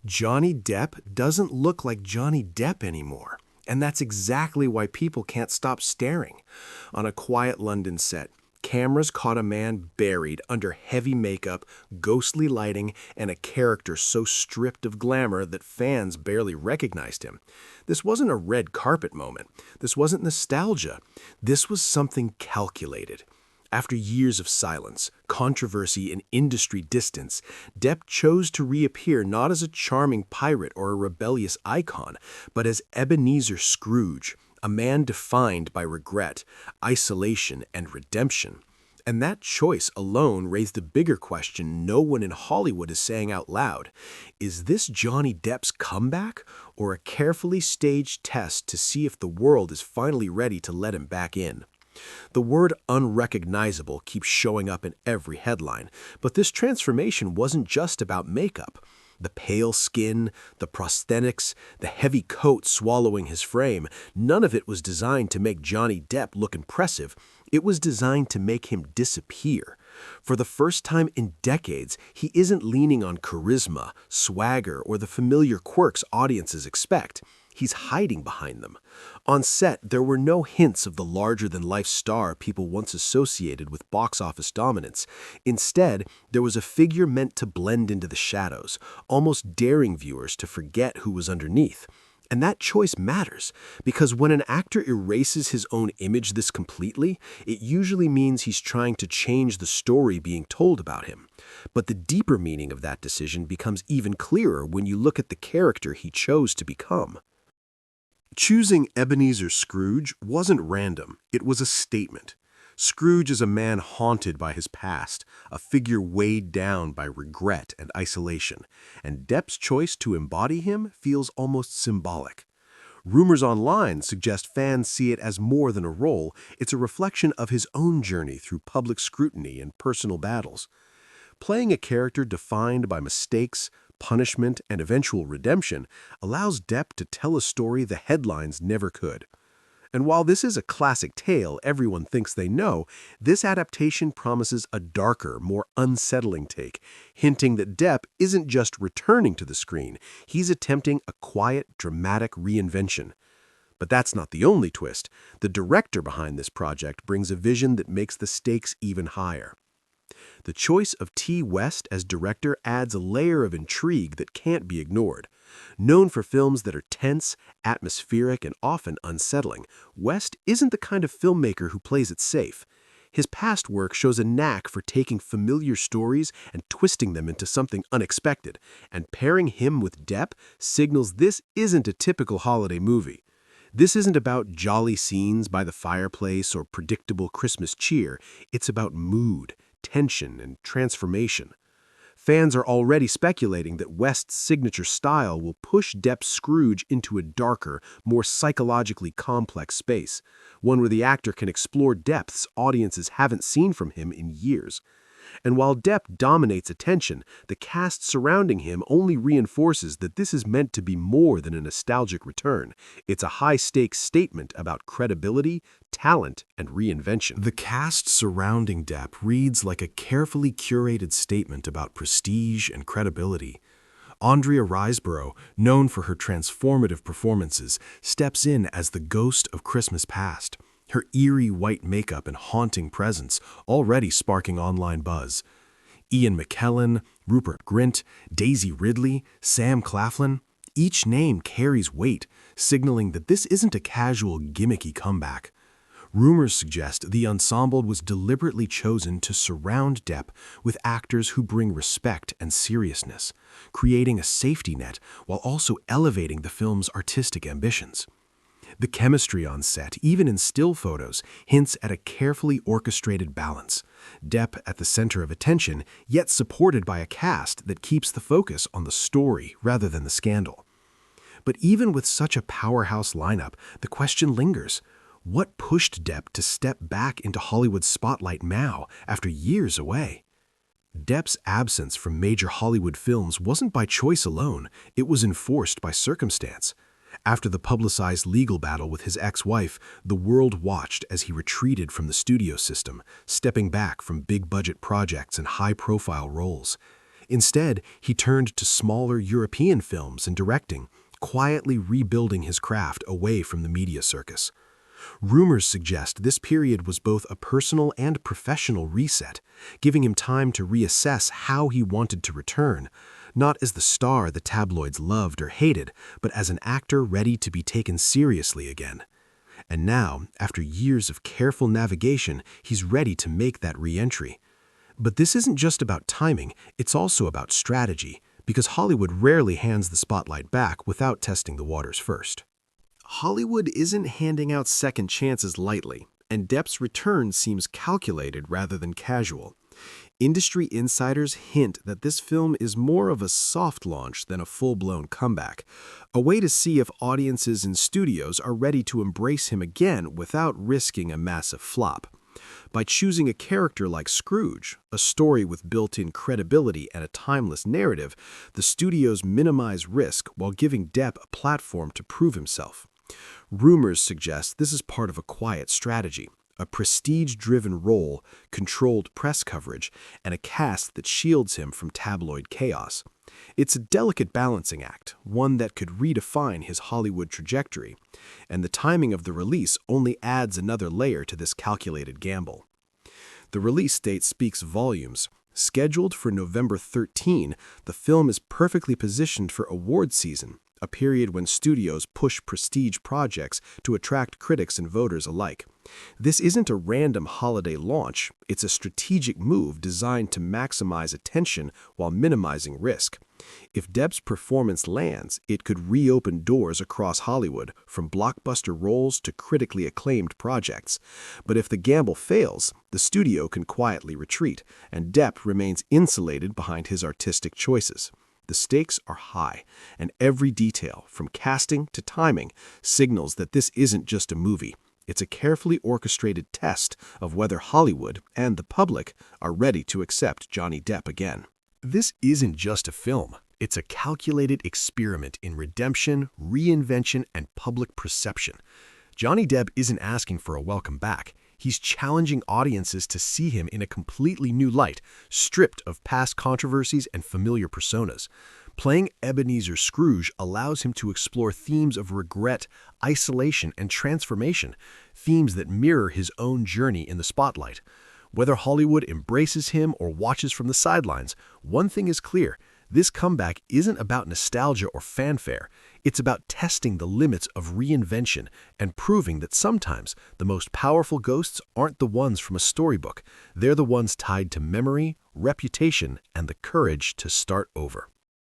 Johnny Depp doesn't look like Johnny Depp anymore. And that's exactly why people can't stop staring. On a quiet London set, cameras caught a man buried under heavy makeup, ghostly lighting, and a character so stripped of glamour that fans barely recognized him. This wasn't a red carpet moment. This wasn't nostalgia. This was something calculated. After years of silence, controversy, and industry distance, Depp chose to reappear not as a charming pirate or a rebellious icon, but as Ebenezer Scrooge, a man defined by regret, isolation, and redemption. And that choice alone raised a bigger question no one in Hollywood is saying out loud. Is this Johnny Depp's comeback, or a carefully staged test to see if the world is finally ready to let him back in? The word unrecognizable keeps showing up in every headline, but this transformation wasn't just about makeup. The pale skin, the prosthetics, the heavy coat swallowing his frame, none of it was designed to make Johnny Depp look impressive. It was designed to make him disappear. For the first time in decades, he isn't leaning on charisma, swagger, or the familiar quirks audiences expect. He's hiding behind them. On set, there were no hints of the larger-than-life star people once associated with box office dominance. Instead, there was a figure meant to blend into the shadows, almost daring viewers to forget who was underneath. And that choice matters, because when an actor erases his own image this completely, it usually means he's trying to change the story being told about him. But the deeper meaning of that decision becomes even clearer when you look at the character he chose to become. Choosing Ebenezer Scrooge wasn't random, it was a statement. Scrooge is a man haunted by his past, a figure weighed down by regret and isolation, and Depp's choice to embody him feels almost symbolic. Rumors online suggest fans see it as more than a role, it's a reflection of his own journey through public scrutiny and personal battles. Playing a character defined by mistakes, punishment, and eventual redemption allows Depp to tell a story the headlines never could. And while this is a classic tale everyone thinks they know, this adaptation promises a darker, more unsettling take, hinting that Depp isn't just returning to the screen, he's attempting a quiet, dramatic reinvention. But that's not the only twist. The director behind this project brings a vision that makes the stakes even higher. The choice of T. West as director adds a layer of intrigue that can't be ignored. Known for films that are tense, atmospheric, and often unsettling, West isn't the kind of filmmaker who plays it safe. His past work shows a knack for taking familiar stories and twisting them into something unexpected, and pairing him with Depp signals this isn't a typical holiday movie. This isn't about jolly scenes by the fireplace or predictable Christmas cheer. It's about mood, tension, and transformation. Fans are already speculating that West's signature style will push Depp's Scrooge into a darker, more psychologically complex space, one where the actor can explore depths audiences haven't seen from him in years. And while Depp dominates attention, the cast surrounding him only reinforces that this is meant to be more than a nostalgic return. It's a high-stakes statement about credibility, talent, and reinvention. The cast surrounding Depp reads like a carefully curated statement about prestige and credibility. Andrea Riseborough, known for her transformative performances, steps in as the ghost of Christmas past. Her eerie white makeup and haunting presence already sparking online buzz. Ian McKellen, Rupert Grint, Daisy Ridley, Sam Claflin, each name carries weight, signaling that this isn't a casual, gimmicky comeback. Rumors suggest the ensemble was deliberately chosen to surround Depp with actors who bring respect and seriousness, creating a safety net while also elevating the film's artistic ambitions. The chemistry on set, even in still photos, hints at a carefully orchestrated balance. Depp at the center of attention, yet supported by a cast that keeps the focus on the story rather than the scandal. But even with such a powerhouse lineup, the question lingers. What pushed Depp to step back into Hollywood's spotlight now, after years away? Depp's absence from major Hollywood films wasn't by choice alone, it was enforced by circumstance. After the publicized legal battle with his ex-wife, the world watched as he retreated from the studio system, stepping back from big-budget projects and high-profile roles. Instead, he turned to smaller European films and directing, quietly rebuilding his craft away from the media circus. Rumors suggest this period was both a personal and professional reset, giving him time to reassess how he wanted to return, not as the star the tabloids loved or hated, but as an actor ready to be taken seriously again. And now, after years of careful navigation, he's ready to make that re-entry. But this isn't just about timing, it's also about strategy, because Hollywood rarely hands the spotlight back without testing the waters first. Hollywood isn't handing out second chances lightly, and Depp's return seems calculated rather than casual. Industry insiders hint that this film is more of a soft launch than a full-blown comeback, a way to see if audiences and studios are ready to embrace him again without risking a massive flop. By choosing a character like Scrooge, a story with built-in credibility and a timeless narrative, the studios minimize risk while giving Depp a platform to prove himself. Rumors suggest this is part of a quiet strategy, a prestige-driven role, controlled press coverage, and a cast that shields him from tabloid chaos. It's a delicate balancing act, one that could redefine his Hollywood trajectory, and the timing of the release only adds another layer to this calculated gamble. The release date speaks volumes. Scheduled for November 13, the film is perfectly positioned for award season, a period when studios push prestige projects to attract critics and voters alike. This isn't a random holiday launch, it's a strategic move designed to maximize attention while minimizing risk. If Depp's performance lands, it could reopen doors across Hollywood, from blockbuster roles to critically acclaimed projects. But if the gamble fails, the studio can quietly retreat, and Depp remains insulated behind his artistic choices. The stakes are high, and every detail, from casting to timing, signals that this isn't just a movie. It's a carefully orchestrated test of whether Hollywood and the public are ready to accept Johnny Depp again. This isn't just a film. It's a calculated experiment in redemption, reinvention, and public perception. Johnny Depp isn't asking for a welcome back. He's challenging audiences to see him in a completely new light, stripped of past controversies and familiar personas. Playing Ebenezer Scrooge allows him to explore themes of regret, isolation, and transformation, themes that mirror his own journey in the spotlight. Whether Hollywood embraces him or watches from the sidelines, one thing is clear: this comeback isn't about nostalgia or fanfare. It's about testing the limits of reinvention and proving that sometimes the most powerful ghosts aren't the ones from a storybook. They're the ones tied to memory, reputation, and the courage to start over.